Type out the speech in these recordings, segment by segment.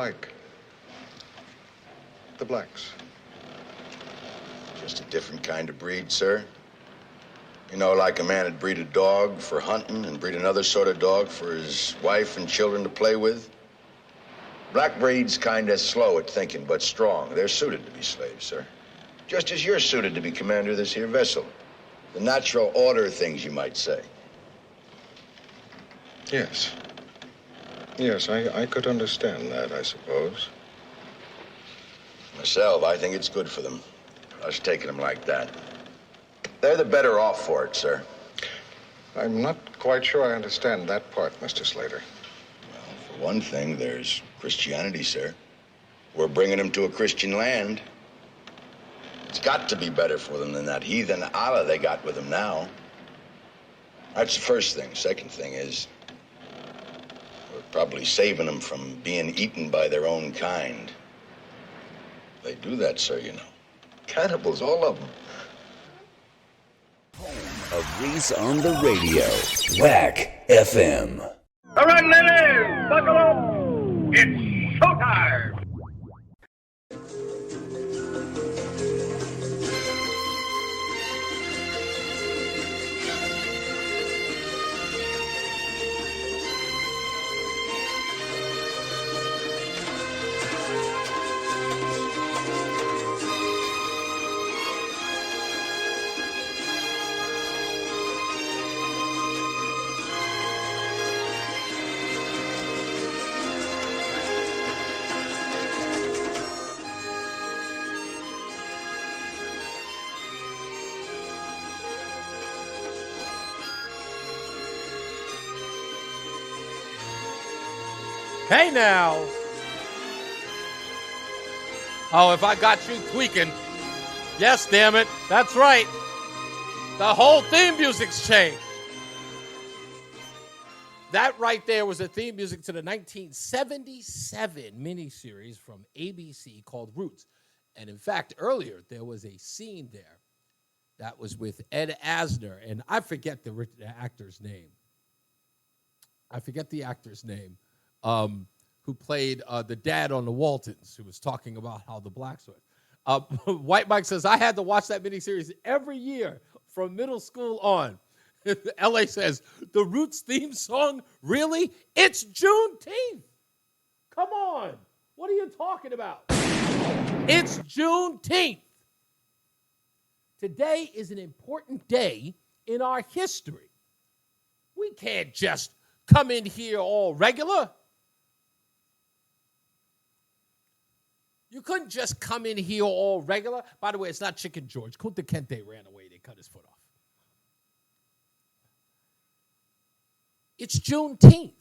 like? The blacks. Just a different kind of breed, sir. You know, like a man would breed a dog for hunting and breed another sort of dog for his wife and children to play with. Black breed's kind of slow at thinking, but strong. They're suited to be slaves, sir. Just as you're suited to be commander of this here vessel. The natural order of things, you might say. Yes. Yes, I could understand that, I suppose. Myself, I think it's good for them. Us taking them like that. They're the better off for it, sir. I'm not quite sure I understand that part, Mr. Slater. Well, for one thing, there's Christianity, sir. We're bringing them to a Christian land. It's got to be better for them than that heathen Allah they got with them now. That's the first thing. Second thing is, we're probably saving them from being eaten by their own kind. They do that, sir, you know. Cannibals, all of them. Home of Reese on the radio. Whack FM. All right, ladies, buckle up. It's showtime. Hey now. Oh, if I got you tweaking. Yes, damn it. That's right. The whole theme music's changed. That right there was the theme music to the 1977 miniseries from ABC called Roots. And in fact, earlier, there was a scene there that was with Ed Asner, and I forget the actor's name. Who played the dad on the Waltons, who was talking about how the blacks were. White Mike says, I had to watch that miniseries every year from middle school on. L.A. says, the Roots theme song? Really? It's Juneteenth. Come on. What are you talking about? It's Juneteenth. Today is an important day in our history. We can't just come in here all regular. You couldn't just come in here all regular. By the way, it's not Chicken George. Kunta Kinte ran away. They cut his foot off. It's Juneteenth.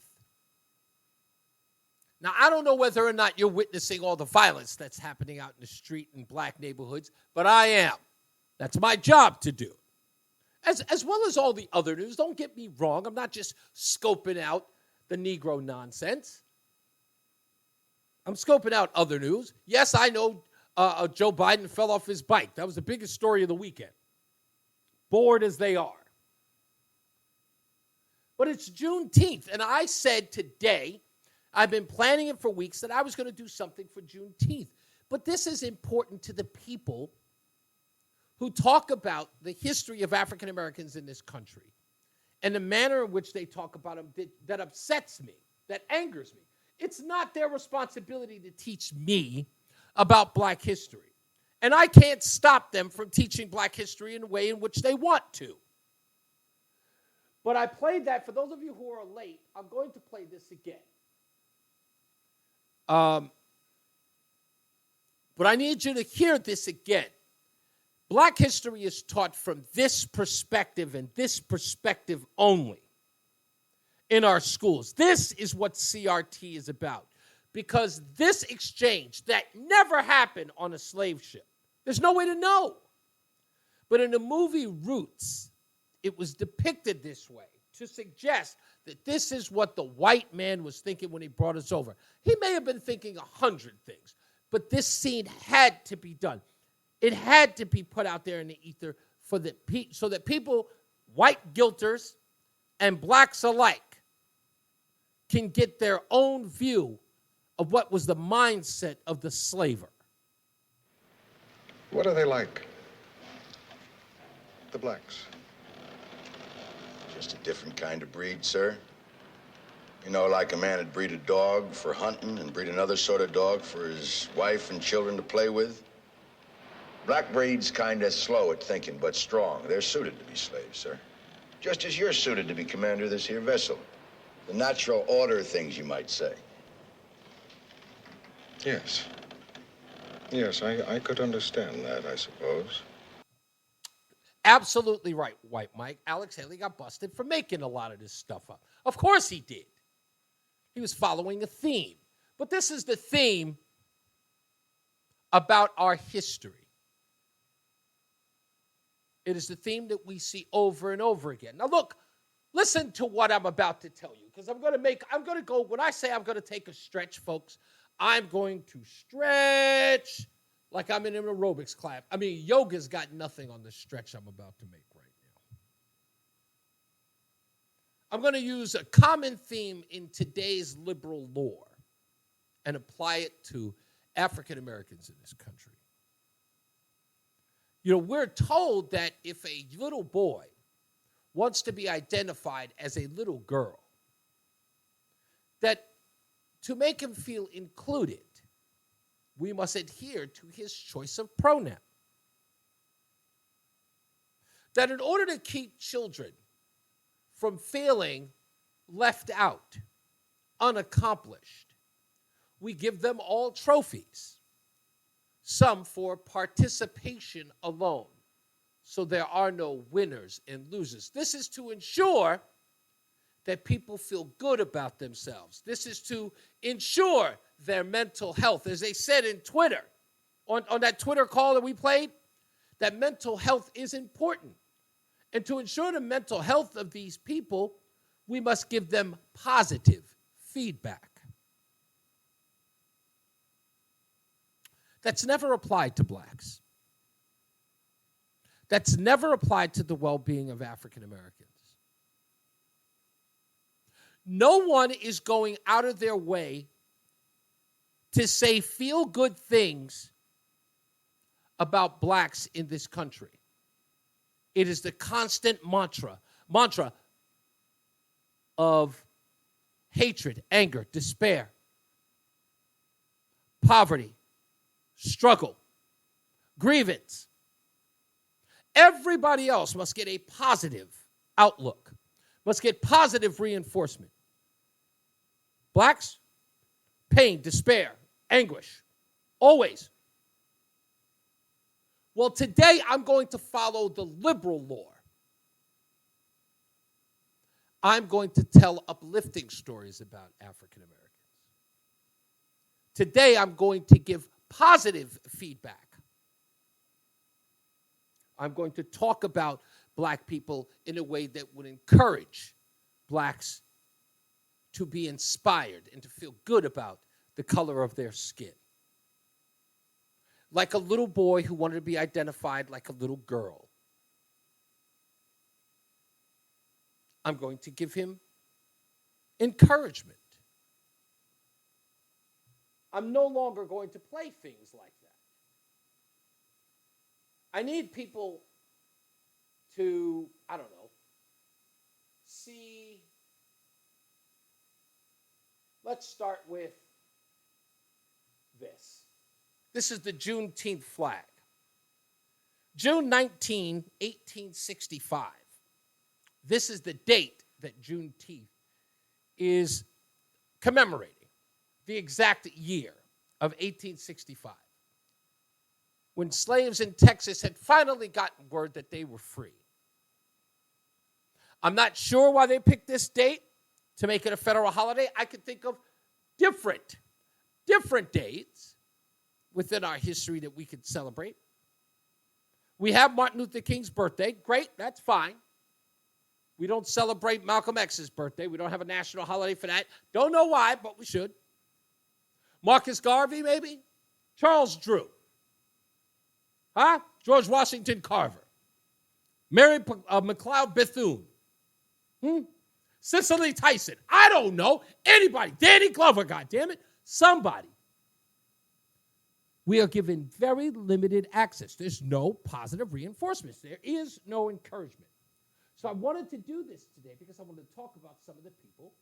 Now, I don't know whether or not you're witnessing all the violence that's happening out in the street in black neighborhoods, but I am. That's my job to do. As well as all the other news. Don't get me wrong. I'm not just scoping out the Negro nonsense. I'm scoping out other news. Yes, I know Joe Biden fell off his bike. That was the biggest story of the weekend. Bored as they are. But it's Juneteenth, and I said today, I've been planning it for weeks, that I was going to do something for Juneteenth. But this is important to the people who talk about the history of African Americans in this country and the manner in which they talk about them that upsets me, that angers me. It's not their responsibility to teach me about black history. And I can't stop them from teaching black history in the way in which they want to. But I played that. For those of you who are late, I'm going to play this again. But I need you to hear this again. Black history is taught from this perspective and this perspective only in our schools. This is what CRT is about. Because this exchange that never happened on a slave ship, there's no way to know. But in the movie Roots, it was depicted this way to suggest that this is what the white man was thinking when he brought us over. He may have been thinking 100 things, but this scene had to be done. It had to be put out there in the ether so that people, white guilters and blacks alike, can get their own view of what was the mindset of the slaver. What are they like? The blacks. Just a different kind of breed, sir. You know, like a man would breed a dog for hunting and breed another sort of dog for his wife and children to play with. Black breed's kind of slow at thinking, but strong. They're suited to be slaves, sir. Just as you're suited to be commander of this here vessel. The natural order of things, you might say. Yes. Yes, I could understand that, I suppose. Absolutely right, White Mike. Alex Haley got busted for making a lot of this stuff up. Of course he did. He was following a theme. But this is the theme about our history. It is the theme that we see over and over again. Now look, listen to what I'm about to tell you, because when I say I'm going to take a stretch, folks, I'm going to stretch like I'm in an aerobics class. I mean, yoga's got nothing on the stretch I'm about to make right now. I'm going to use a common theme in today's liberal lore and apply it to African Americans in this country. You know, we're told that if a little boy wants to be identified as a little girl, that to make him feel included, we must adhere to his choice of pronoun. That in order to keep children from feeling left out, unaccomplished, we give them all trophies, some for participation alone, so there are no winners and losers. This is to ensure that people feel good about themselves. This is to ensure their mental health. As they said in Twitter, on that Twitter call that we played, that mental health is important. And to ensure the mental health of these people, we must give them positive feedback. That's never applied to blacks. That's never applied to the well-being of African Americans. No one is going out of their way to say feel-good things about blacks in this country. It is the constant mantra of hatred, anger, despair, poverty, struggle, grievance. Everybody else must get a positive outlook, must get positive reinforcement. Blacks, pain, despair, anguish, always. Well, today I'm going to follow the liberal lore. I'm going to tell uplifting stories about African Americans. Today I'm going to give positive feedback. I'm going to talk about black people in a way that would encourage blacks to be inspired and to feel good about the color of their skin. Like a little boy who wanted to be identified like a little girl. I'm going to give him encouragement. I'm no longer going to play things like that. I need people to, see. Let's start with this. This is the Juneteenth flag. June 19, 1865. This is the date that Juneteenth is commemorating, the exact year of 1865, when slaves in Texas had finally gotten word that they were free. I'm not sure why they picked this date to make it a federal holiday. I could think of different dates within our history that we could celebrate. We have Martin Luther King's birthday. Great, that's fine. We don't celebrate Malcolm X's birthday. We don't have a national holiday for that. Don't know why, but we should. Marcus Garvey, maybe? Charles Drew. Huh? George Washington Carver. Mary McLeod Bethune. Cicely Tyson. I don't know. Anybody. Danny Glover, goddammit. somebody. We are given very limited access. There's no positive reinforcements. There is no encouragement. So I wanted to do this today because I wanted to talk about some of the people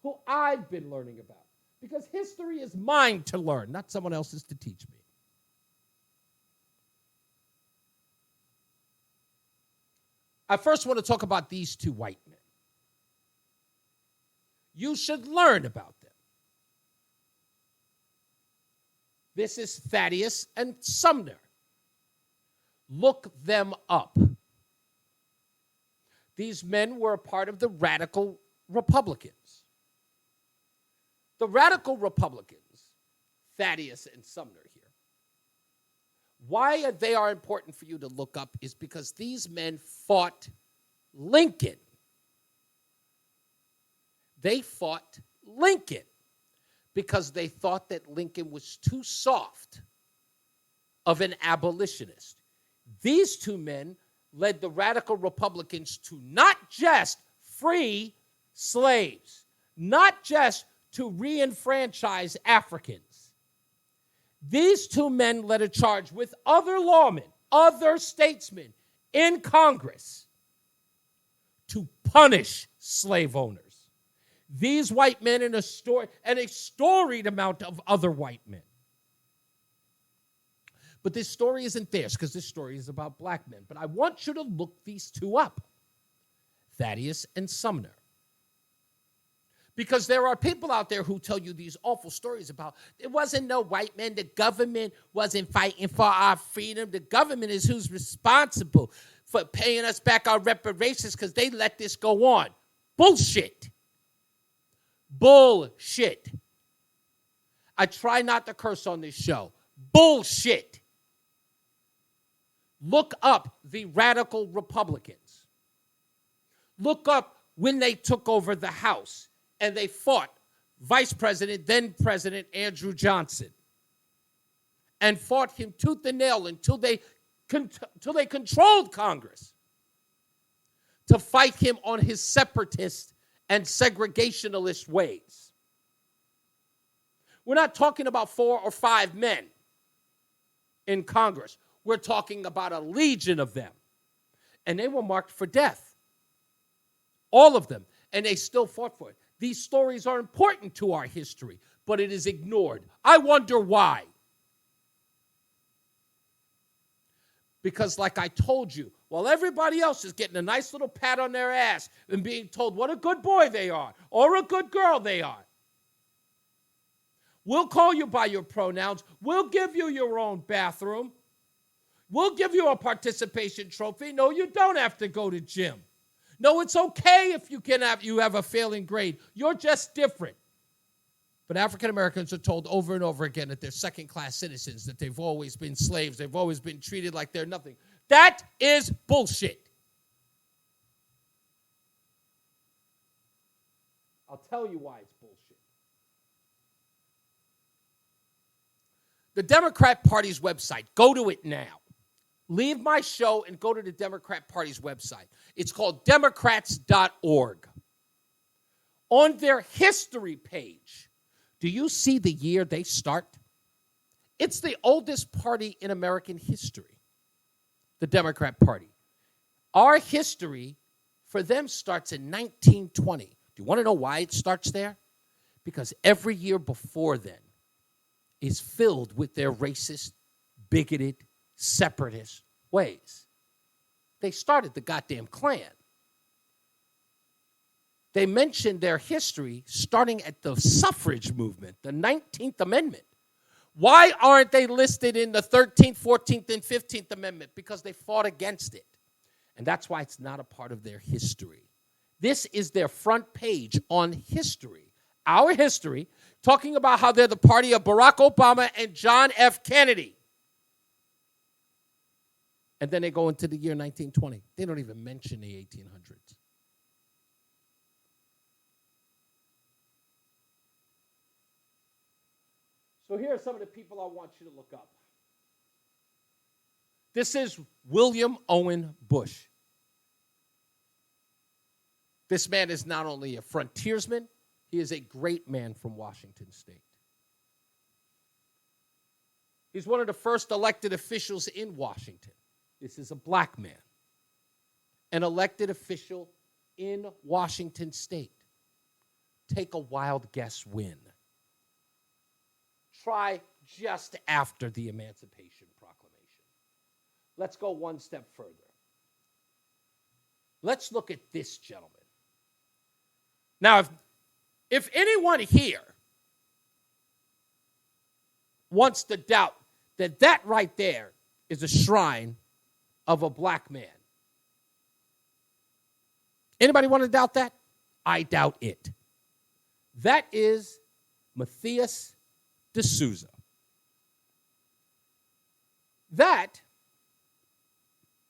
who I've been learning about. Because history is mine to learn, not someone else's to teach me. I first want to talk about these two white men. You should learn about them. This is Thaddeus and Sumner. Look them up. These men were a part of the radical Republicans. The radical Republicans, Thaddeus and Sumner here, why they are important for you to look up is because these men fought Lincoln. They fought Lincoln because they thought that Lincoln was too soft of an abolitionist. These two men led the radical Republicans to not just free slaves, not just to re-enfranchise Africans. These two men led a charge with other lawmen, other statesmen in Congress to punish slave owners. These white men and a storied amount of other white men. But this story isn't theirs because this story is about black men. But I want you to look these two up, Thaddeus and Sumner. Because there are people out there who tell you these awful stories about it wasn't no white men, the government wasn't fighting for our freedom. The government is who's responsible for paying us back our reparations because they let this go on. Bullshit. Bullshit. I try not to curse on this show. Bullshit. Look up the radical Republicans. Look up when they took over the House and they fought Vice President, then President Andrew Johnson, and fought him tooth and nail until they controlled Congress to fight him on his separatist and segregationalist ways. We're not talking about 4 or 5 men in Congress. We're talking about a legion of them. And they were marked for death. All of them. And they still fought for it. These stories are important to our history, but it is ignored. I wonder why. Because like I told you, while everybody else is getting a nice little pat on their ass and being told what a good boy they are or a good girl they are, we'll call you by your pronouns. We'll give you your own bathroom. We'll give you a participation trophy. No, you don't have to go to gym. No, it's okay if you have a failing grade. You're just different. But African Americans are told over and over again that they're second-class citizens, that they've always been slaves, they've always been treated like they're nothing. That is bullshit. I'll tell you why it's bullshit. The Democrat Party's website, go to it now. Leave my show and go to the Democrat Party's website. It's called Democrats.org. On their history page, do you see the year they start? It's the oldest party in American history, the Democrat Party. Our history for them starts in 1920. Do you want to know why it starts there? Because every year before then is filled with their racist, bigoted, separatist ways. They started the goddamn Klan. They mentioned their history starting at the suffrage movement, the 19th Amendment. Why aren't they listed in the 13th, 14th, and 15th Amendment? Because they fought against it. And that's why it's not a part of their history. This is their front page on history, our history, talking about how they're the party of Barack Obama and John F. Kennedy. And then they go into the year 1920. They don't even mention the 1800s. So here are some of the people I want you to look up. This is William Owen Bush. This man is not only a frontiersman, he is a great man from Washington State. He's one of the first elected officials in Washington. This is a black man, an elected official in Washington state. Take a wild guess when. Try just after the Emancipation Proclamation. Let's go one step further. Let's look at this gentleman. Now, if anyone here wants to doubt that that right there is a shrine of a black man, anybody want to doubt that? I doubt it. That is Matthias de Souza. That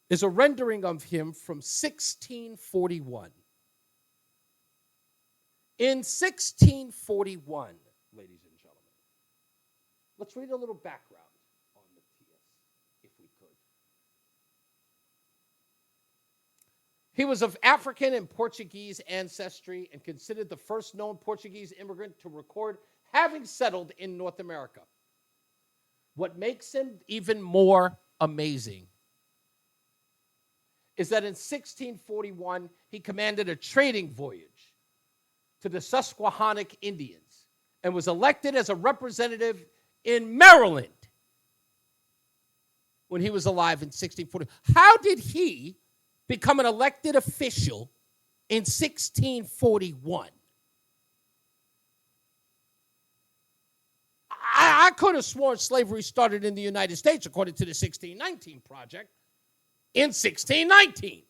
is a rendering of him from 1641. In 1641, ladies and gentlemen, let's read a little background on Matthias, if we could. He was of African and Portuguese ancestry and considered the first known Portuguese immigrant to record having settled in North America. What makes him even more amazing is that in 1641, he commanded a trading voyage to the Susquehannock Indians and was elected as a representative in Maryland when he was alive in 1640. How did he become an elected official in 1641? I could have sworn slavery started in the United States, according to the 1619 Project, in 1619.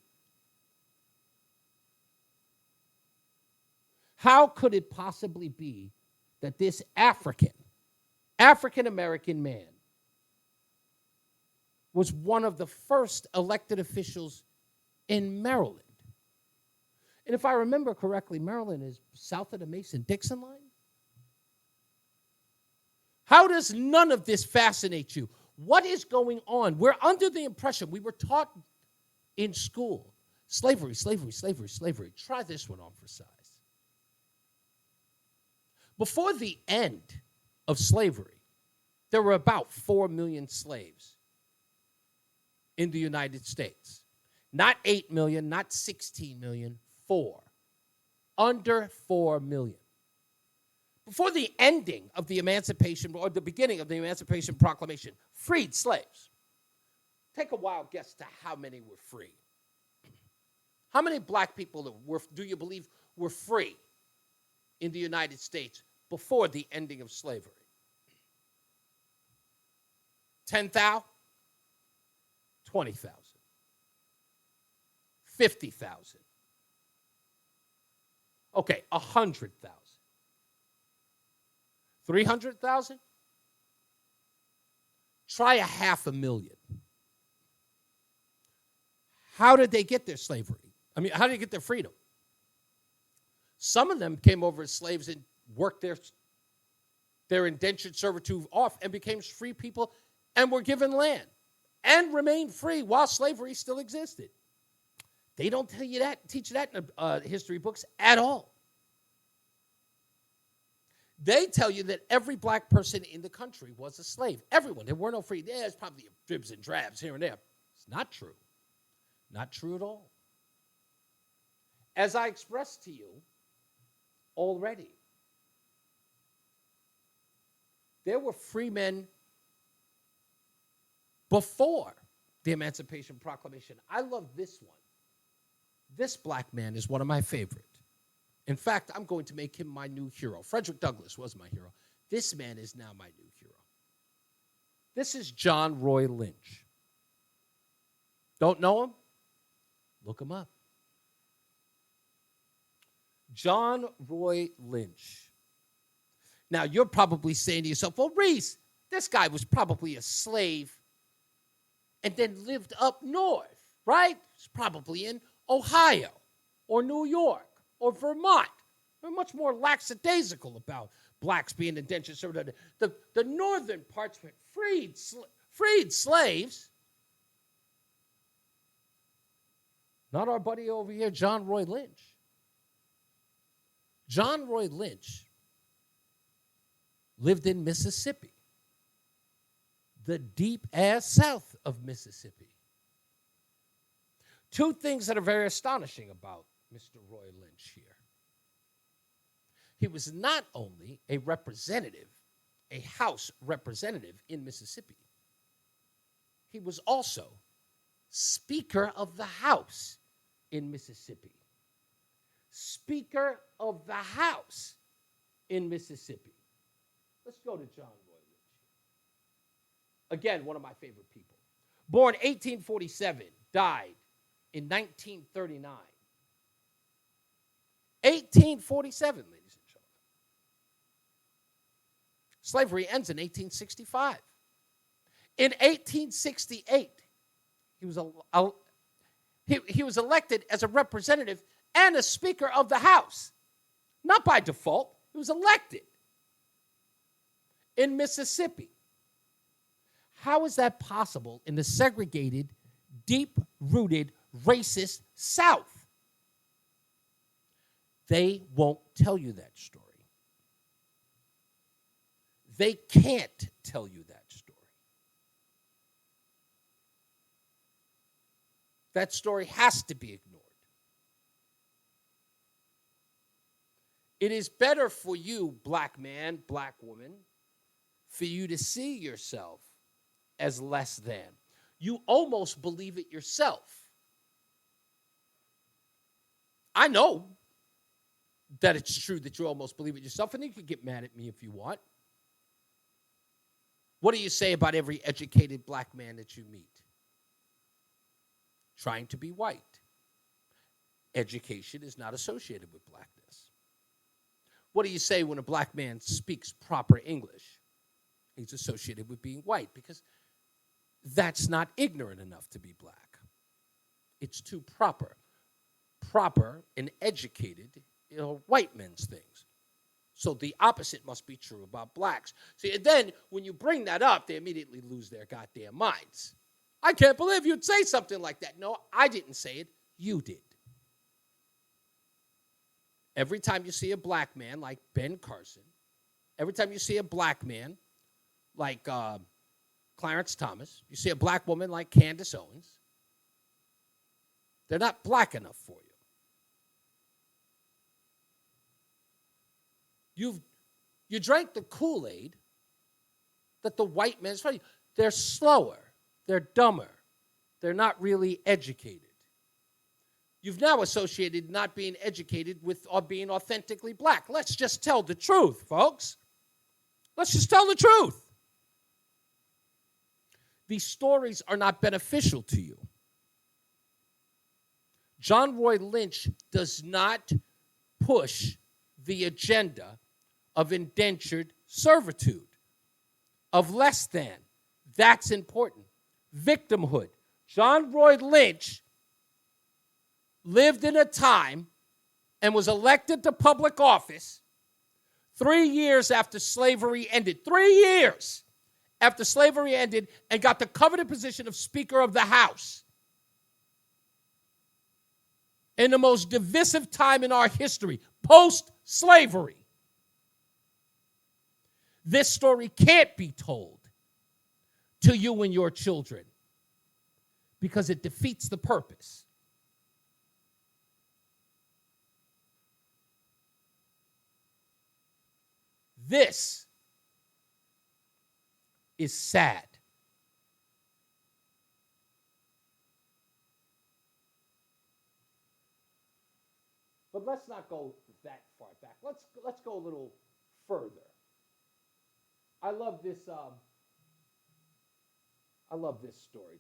How could it possibly be that this African-American man was one of the first elected officials in Maryland? And if I remember correctly, Maryland is south of the Mason-Dixon line. How does none of this fascinate you? What is going on? We're under the impression, we were taught in school, slavery, slavery, slavery, slavery. Try this one on for size. Before the end of slavery, there were about 4 million slaves in the United States. Not 8 million, not 16 million, 4. Under 4 million. Before the ending of the Emancipation, or the beginning of the Emancipation Proclamation, freed slaves. Take a wild guess to how many were free. How many black people do you believe were free in the United States before the ending of slavery? 10,000? 20,000? 50,000? Okay, 100,000. 300,000? Try 500,000. How did they get their slavery? I mean, how did they get their freedom? Some of them came over as slaves and worked their indentured servitude off and became free people and were given land and remained free while slavery still existed. They don't tell you that, teach that in history books at all. They tell you that every black person in the country was a slave. Everyone. There were no free. There's probably dribs and drabs here and there. It's not true. Not true at all. As I expressed to you already, there were free men before the Emancipation Proclamation. I love this one. This black man is one of my favorites. In fact, I'm going to make him my new hero. Frederick Douglass was my hero. This man is now my new hero. This is John Roy Lynch. Don't know him? Look him up. John Roy Lynch. Now, you're probably saying to yourself, well, Reese, this guy was probably a slave and then lived up north, right? He's probably in Ohio or New York or Vermont. They're much more lackadaisical about blacks being indentured servants. The northern parts were freed slaves. Not our buddy over here, John Roy Lynch. John Roy Lynch lived in Mississippi. the deep-ass south of Mississippi. Two things that are very astonishing about Mr. Roy Lynch here. He was not only a representative, a House representative in Mississippi, he was also Speaker of the House in Mississippi. Speaker of the House in Mississippi. Let's go to John Roy Lynch. Again, one of my favorite people. Born 1847, died in 1939. 1847, ladies and gentlemen. Slavery ends in 1865. In 1868, he was elected as a representative and a Speaker of the House. Not by default. He was elected in Mississippi. How is that possible in the segregated, deep-rooted, racist South? They won't tell you that story. They can't tell you that story. That story has to be ignored. It is better for you, black man, black woman, for you to see yourself as less than. You almost believe it yourself. I know that it's true that you almost believe it yourself, and you can get mad at me if you want. What do you say about every educated black man that you meet? Trying to be white. Education is not associated with blackness. What do you say when a black man speaks proper English? He's associated with being white because that's not ignorant enough to be black. It's too proper. Proper and educated, white men's things. So the opposite must be true about blacks. See, and then when you bring that up, they immediately lose their goddamn minds. I can't believe you'd say something like that. No, I didn't say it. You did. Every time you see a black man like Ben Carson, every time you see a black man like Clarence Thomas, you see a black woman like Candace Owens, they're not black enough for you. You drank the Kool-Aid that the white man's for you. They're slower. They're dumber. They're not really educated. You've now associated not being educated with or being authentically black. Let's just tell the truth, folks. Let's just tell the truth. These stories are not beneficial to you. John Roy Lynch does not push the agenda of indentured servitude, of less than. That's important. Victimhood. John Roy Lynch lived in a time and was elected to public office 3 years after slavery ended. 3 years after slavery ended, and got the coveted position of Speaker of the House. In the most divisive time in our history, post-slavery. This story can't be told to you and your children because it defeats the purpose. This is sad. But let's not go that far back. Let's go a little further. I love this story.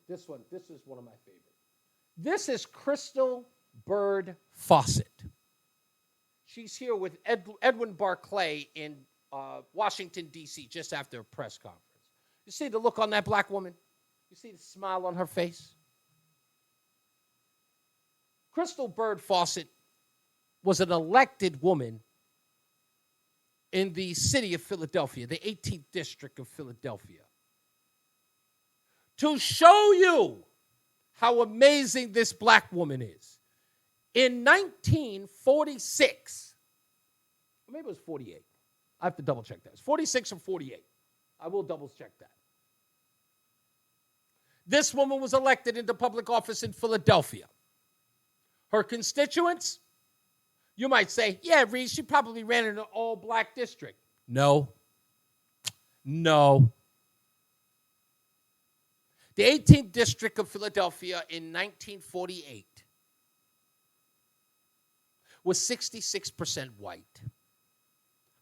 This is one of my favorites. This is Crystal Bird Fawcett. She's here with Edwin Barclay in Washington, D.C., just after a press conference. You see the look on that black woman? You see the smile on her face? Crystal Bird Fawcett was an elected woman in the city of Philadelphia, the 18th district of Philadelphia. To show you how amazing this black woman is. In 1946, maybe it was 48. I have to double check that. It's 46 or 48. I will double check that. This woman was elected into public office in Philadelphia. Her constituents, you might say, yeah, Reese, she probably ran in an all-black district. No. The 18th District of Philadelphia in 1948 was 66% white.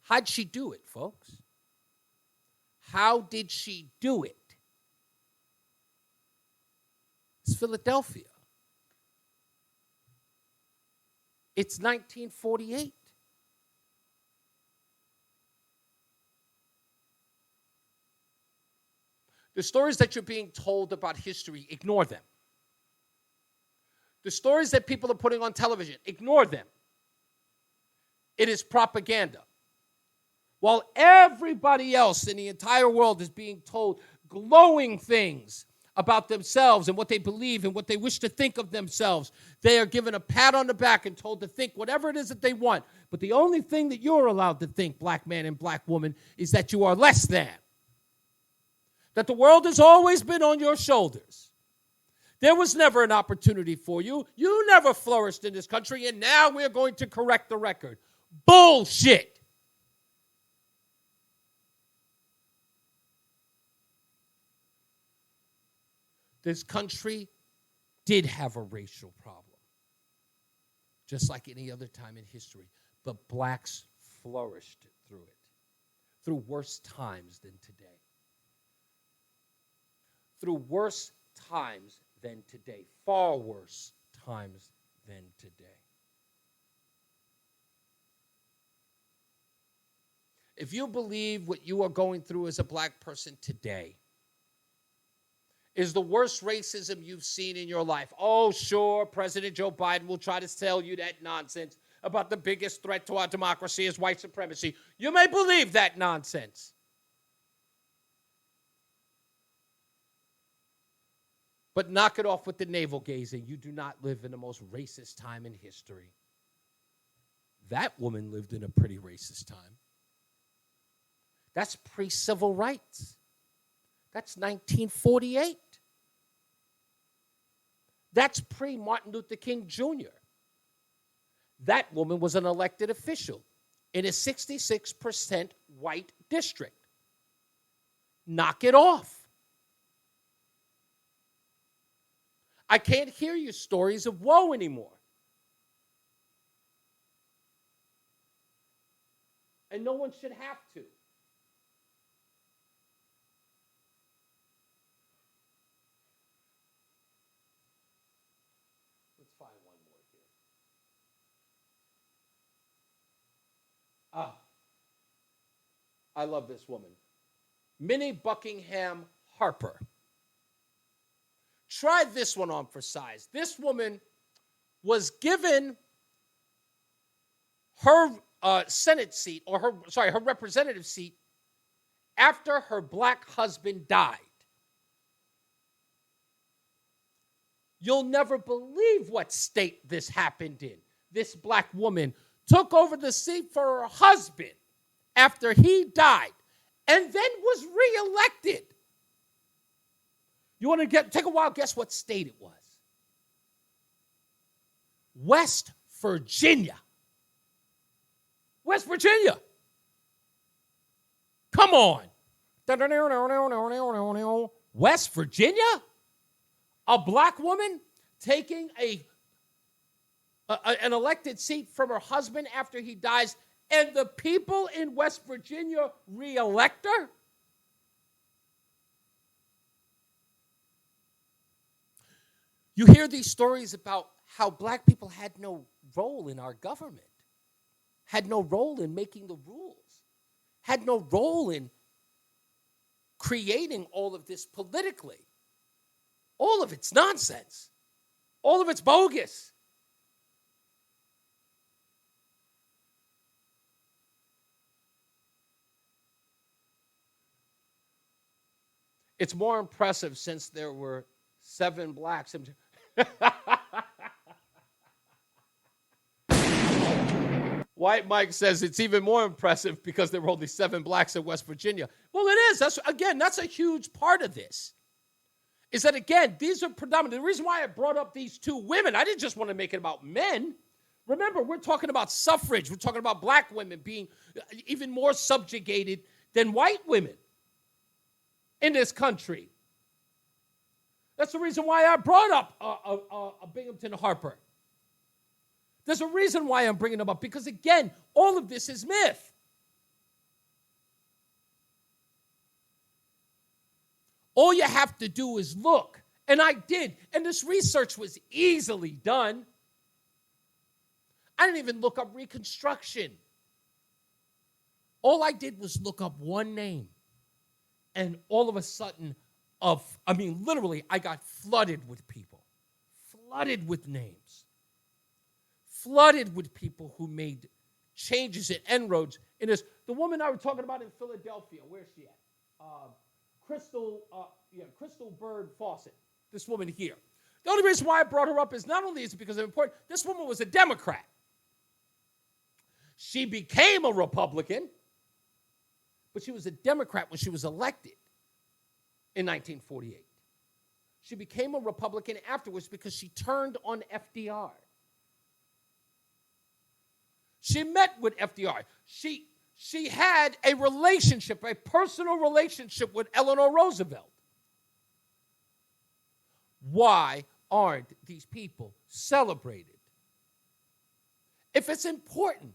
How'd she do it, folks? How did she do it? It's Philadelphia. It's 1948. The stories that you're being told about history, ignore them. The stories that people are putting on television, ignore them. It is propaganda. While everybody else in the entire world is being told glowing things about themselves and what they believe and what they wish to think of themselves, they are given a pat on the back and told to think whatever it is that they want. But the only thing that you're allowed to think, black man and black woman, is that you are less than. That the world has always been on your shoulders. There was never an opportunity for you. You never flourished in this country, and now we're going to correct the record. Bullshit. This country did have a racial problem, just like any other time in history. But blacks flourished through it, through worse times than today. Through worse times than today, far worse times than today. If you believe what you are going through as a black person today is the worst racism you've seen in your life, oh, sure, President Joe Biden will try to tell you that nonsense about the biggest threat to our democracy is white supremacy. You may believe that nonsense. But knock it off with the navel gazing. You do not live in the most racist time in history. That woman lived in a pretty racist time. That's pre-civil rights. That's 1948. That's pre-Martin Luther King Jr. That woman was an elected official in a 66% white district. Knock it off. I can't hear you stories of woe anymore. And no one should have to. Let's find one more here. I love this woman. Minnie Buckingham Harper. Try this one on for size. This woman was given her Senate seat, or her representative seat, after her black husband died. You'll never believe what state this happened in. This black woman took over the seat for her husband after he died and then was reelected. You want to take a wild guess what state it was? West Virginia. West Virginia. Come on. West Virginia? A black woman taking an elected seat from her husband after he dies, and the people in West Virginia re-elect her? You hear these stories about how black people had no role in our government, had no role in making the rules, had no role in creating all of this politically. All of it's nonsense. All of it's bogus. It's more impressive since there were 7 blacks. White Mike says it's even more impressive because there were only 7 blacks in West Virginia. Well, it is. That's a huge part of this. is that, again, these are predominant. The reason why I brought up these two women, I didn't just want to make it about men. Remember, we're talking about suffrage. We're talking about black women being even more subjugated than white women in this country. That's the reason why I brought up Binghamton Harper. There's a reason why I'm bringing them up, because, again, all of this is myth. All you have to do is look. And I did. And this research was easily done. I didn't even look up Reconstruction. All I did was look up one name. And all of a sudden, literally, I got flooded with people. Flooded with names. Flooded with people who made changes and inroads in this. The woman I was talking about in Philadelphia, where's she at? Crystal Bird Fawcett, this woman here. The only reason why I brought her up is not only is it because of important, this woman was a Democrat. She became a Republican, but she was a Democrat when she was elected in 1948. She became a Republican afterwards because she turned on FDR. She met with FDR. She had a relationship, a personal relationship with Eleanor Roosevelt. Why aren't these people celebrated? If it's important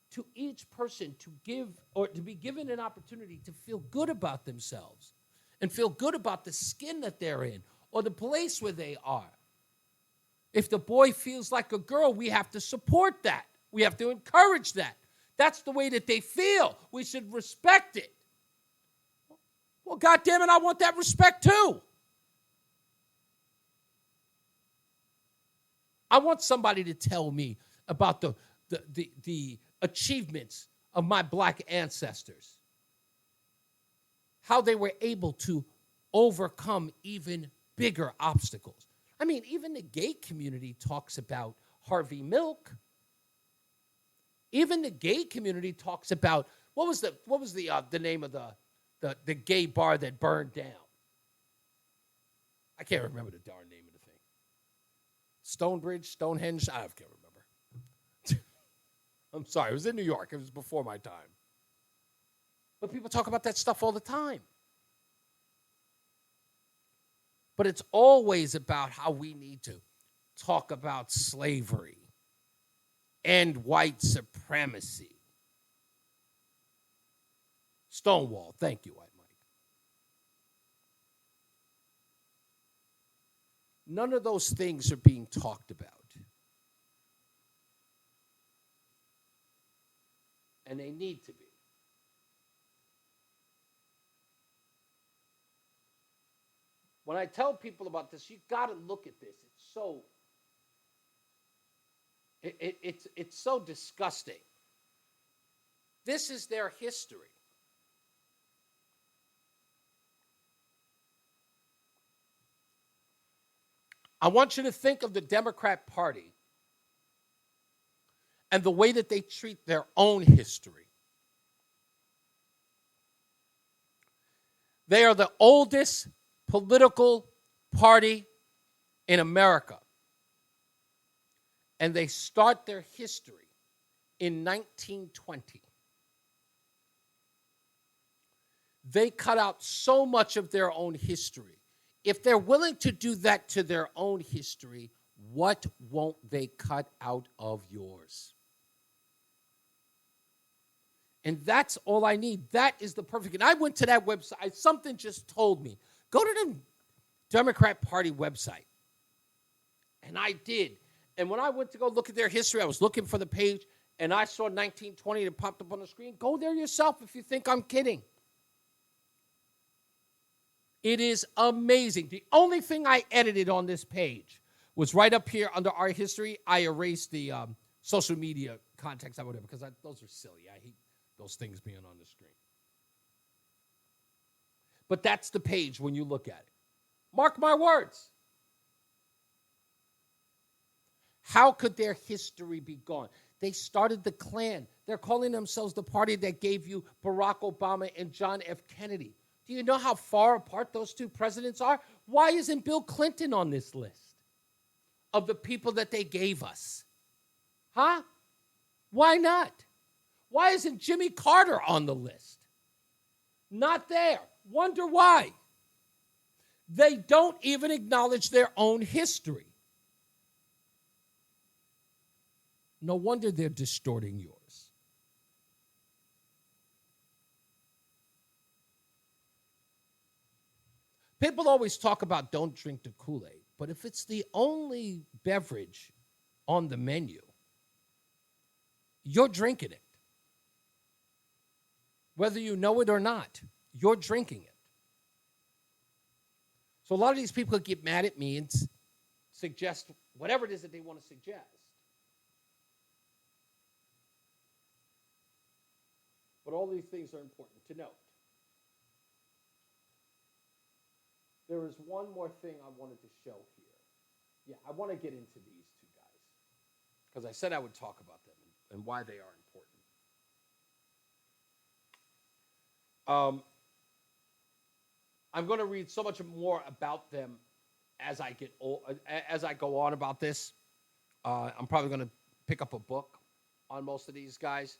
to each person to give or to be given an opportunity to feel good about themselves and feel good about the skin that they're in or the place where they are. If the boy feels like a girl, we have to support that. We have to encourage that. That's the way that they feel. We should respect it. Well, goddamn it, I want that respect too. I want somebody to tell me about the achievements of my black ancestors. How they were able to overcome even bigger obstacles. I mean, even the gay community talks about Harvey Milk. Even the gay community talks about what was the name of the gay bar that burned down? I can't remember the darn name of the thing. Stonehenge, I can't remember. I'm sorry, it was in New York. It was before my time. But people talk about that stuff all the time. But it's always about how we need to talk about slavery and white supremacy. Stonewall, thank you, White Mike. None of those things are being talked about. And they need to be. When I tell people about this, you've got to look at this. It's so disgusting. This is their history. I want you to think of the Democrat Party and the way that they treat their own history. They are the oldest political party in America. And they start their history in 1920. They cut out so much of their own history. If they're willing to do that to their own history, what won't they cut out of yours? And that's all I need. That is the perfect. And I went to that website. Something just told me, go to the Democrat Party website. And I did. And when I went to go look at their history, I was looking for the page, and I saw 1920 that popped up on the screen. Go there yourself if you think I'm kidding. It is amazing. The only thing I edited on this page was right up here under our history. I erased the social media context, whatever, because those are silly. I hate those things being on the screen. But that's the page when you look at it. Mark my words. How could their history be gone? They started the Klan. They're calling themselves the party that gave you Barack Obama and John F. Kennedy. Do you know how far apart those two presidents are? Why isn't Bill Clinton on this list of the people that they gave us? Huh? Why not? Why isn't Jimmy Carter on the list? Not there. Wonder why. They don't even acknowledge their own history. No wonder they're distorting yours. People always talk about don't drink the Kool-Aid, but if it's the only beverage on the menu, you're drinking it. Whether you know it or not, you're drinking it. So a lot of these people get mad at me and suggest whatever it is that they want to suggest. But all these things are important to note. There is one more thing I wanted to show here. Yeah, I want to get into these two guys because I said I would talk about them and why they are important. I'm going to read so much more about them as I go on about this. I'm probably going to pick up a book on most of these guys.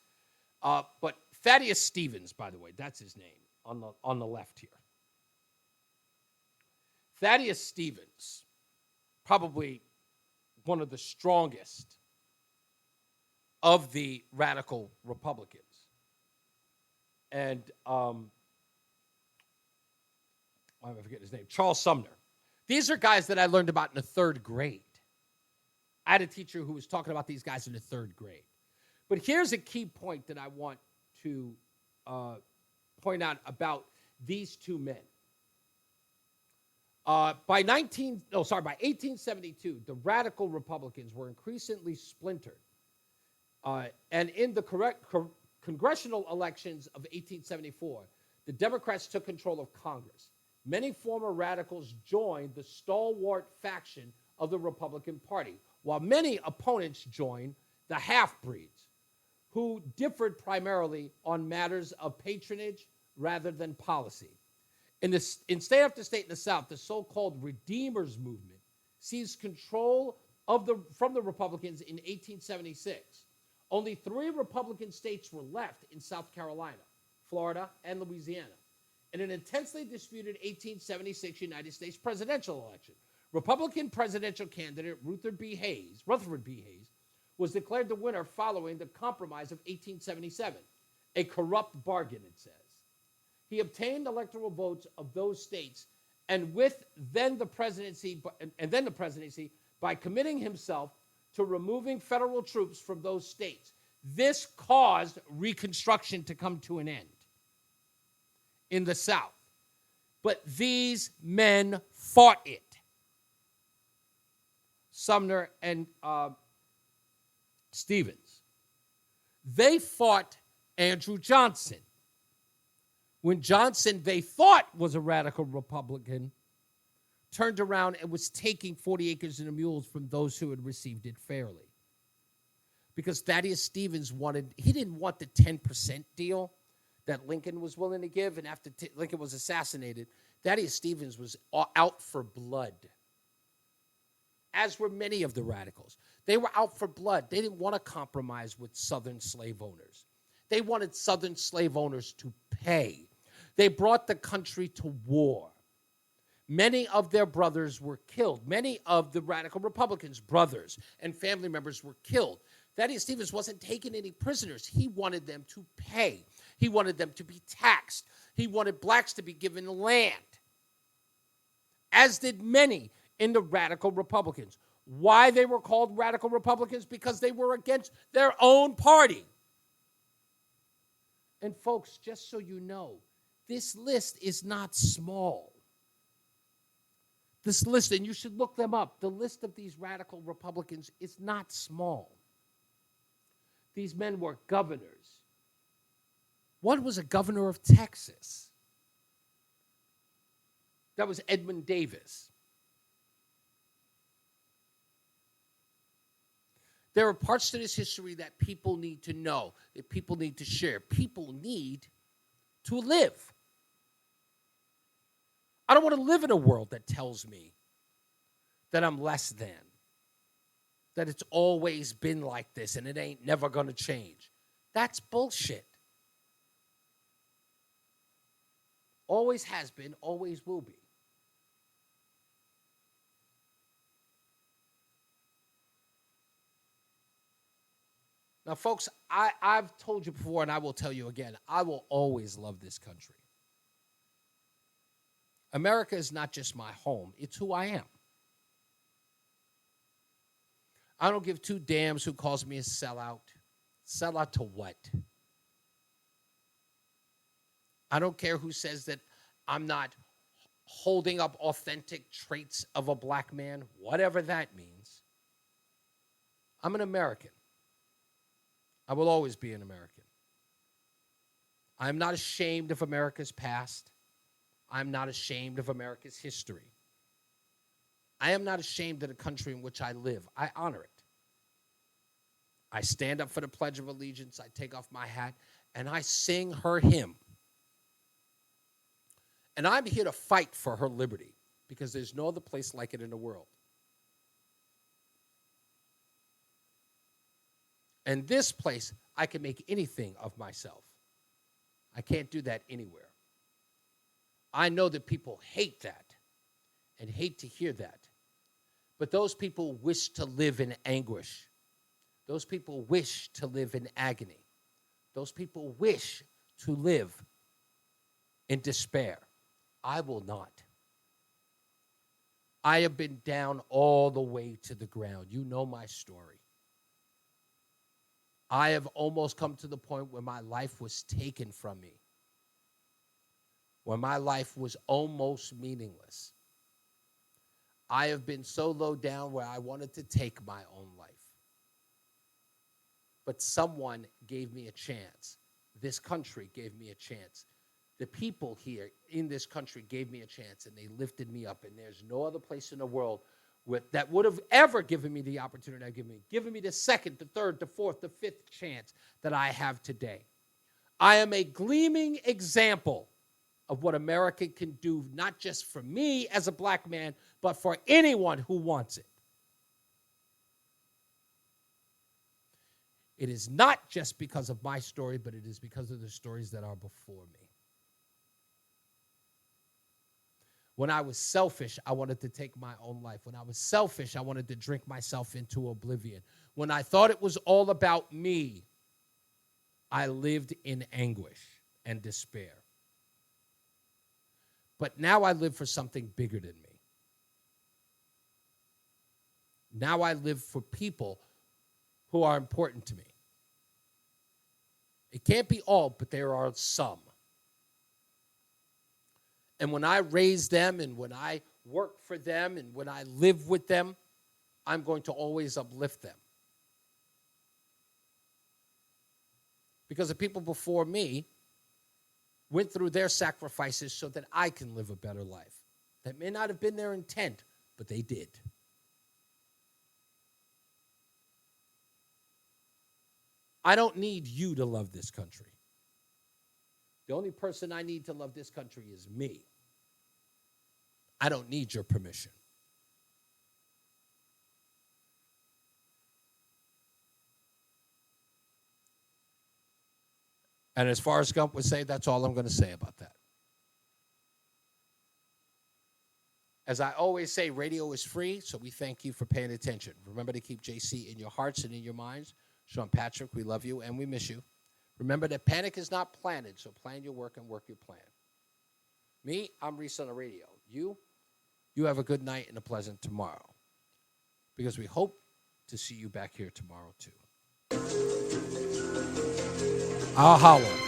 But Thaddeus Stevens, by the way, that's his name on the left here. Thaddeus Stevens, probably one of the strongest of the radical Republicans. And I forget his name, Charles Sumner. These are guys that I learned about in the third grade. I had a teacher who was talking about these guys in the third grade. But here's a key point that I want to point out about these two men. By 1872, the radical Republicans were increasingly splintered. And in the congressional elections of 1874, the Democrats took control of Congress. Many former radicals joined the stalwart faction of the Republican Party, while many opponents joined the half-breeds, who differed primarily on matters of patronage rather than policy. In state after state in the South, the so-called Redeemers movement seized control from the Republicans in 1876. Only 3 Republican states were left in South Carolina, Florida, and Louisiana. In an intensely disputed 1876 United States presidential election, Republican presidential candidate Rutherford B. Hayes was declared the winner following the Compromise of 1877, a corrupt bargain, it says. He obtained electoral votes of those states and then the presidency by committing himself to removing federal troops from those states. This caused Reconstruction to come to an end in the South. But these men fought it. Sumner and Stevens. They fought Andrew Johnson. When Johnson, they thought was a radical Republican, turned around and was taking 40 acres and a mule from those who had received it fairly. Because Thaddeus Stevens he didn't want the 10% deal that Lincoln was willing to give, and after Lincoln was assassinated, Thaddeus Stevens was out for blood, as were many of the radicals. They were out for blood. They didn't want to compromise with Southern slave owners. They wanted Southern slave owners to pay. They brought the country to war. Many of their brothers were killed. Many of the radical Republicans' brothers and family members were killed. Thaddeus Stevens wasn't taking any prisoners. He wanted them to pay. He wanted them to be taxed. He wanted blacks to be given land, as did many in the radical Republicans. Why they were called radical Republicans? Because they were against their own party. And folks, just so you know, this list is not small. This list, and you should look them up, the list of these radical Republicans is not small. These men were governors. One was a governor of Texas. That was Edmund Davis. There are parts to this history that people need to know, that people need to share. People need to live. I don't want to live in a world that tells me that I'm less than, that it's always been like this and it ain't never going to change. That's bullshit. Always has been, always will be. Now, folks, I've told you before, and I will tell you again, I will always love this country. America is not just my home, it's who I am. I don't give two damns who calls me a sellout. Sellout to what? I don't care who says that I'm not holding up authentic traits of a black man, whatever that means. I'm an American. I will always be an American. I am not ashamed of America's past. I'm not ashamed of America's history. I am not ashamed of the country in which I live. I honor it. I stand up for the Pledge of Allegiance. I take off my hat, and I sing her hymn. And I'm here to fight for her liberty because there's no other place like it in the world. And this place, I can make anything of myself. I can't do that anywhere. I know that people hate that and hate to hear that. But those people wish to live in anguish. Those people wish to live in agony. Those people wish to live in despair. I will not. I have been down all the way to the ground. You know my story. I have almost come to the point where my life was taken from me, where my life was almost meaningless. I have been so low down where I wanted to take my own life. But someone gave me a chance. This country gave me a chance. The people here in this country gave me a chance, and they lifted me up. And there's no other place in the world that would have ever given me the opportunity I've given me the second, the third, the fourth, the fifth chance that I have today. I am a gleaming example of what America can do, not just for me as a black man, but for anyone who wants it. It is not just because of my story, but it is because of the stories that are before me. When I was selfish, I wanted to take my own life. When I was selfish, I wanted to drink myself into oblivion. When I thought it was all about me, I lived in anguish and despair. But now I live for something bigger than me. Now I live for people who are important to me. It can't be all, but there are some. And when I raise them and when I work for them and when I live with them, I'm going to always uplift them. Because the people before me went through their sacrifices so that I can live a better life. That may not have been their intent, but they did. I don't need you to love this country. The only person I need to love this country is me. I don't need your permission. And as Forrest Gump would say, that's all I'm going to say about that. As I always say, radio is free, so we thank you for paying attention. Remember to keep JC in your hearts and in your minds. Sean Patrick, we love you and we miss you. Remember that panic is not planted, so plan your work and work your plan. Me, I'm Reese on the radio. You have a good night and a pleasant tomorrow. Because we hope to see you back here tomorrow, too. I'll holler.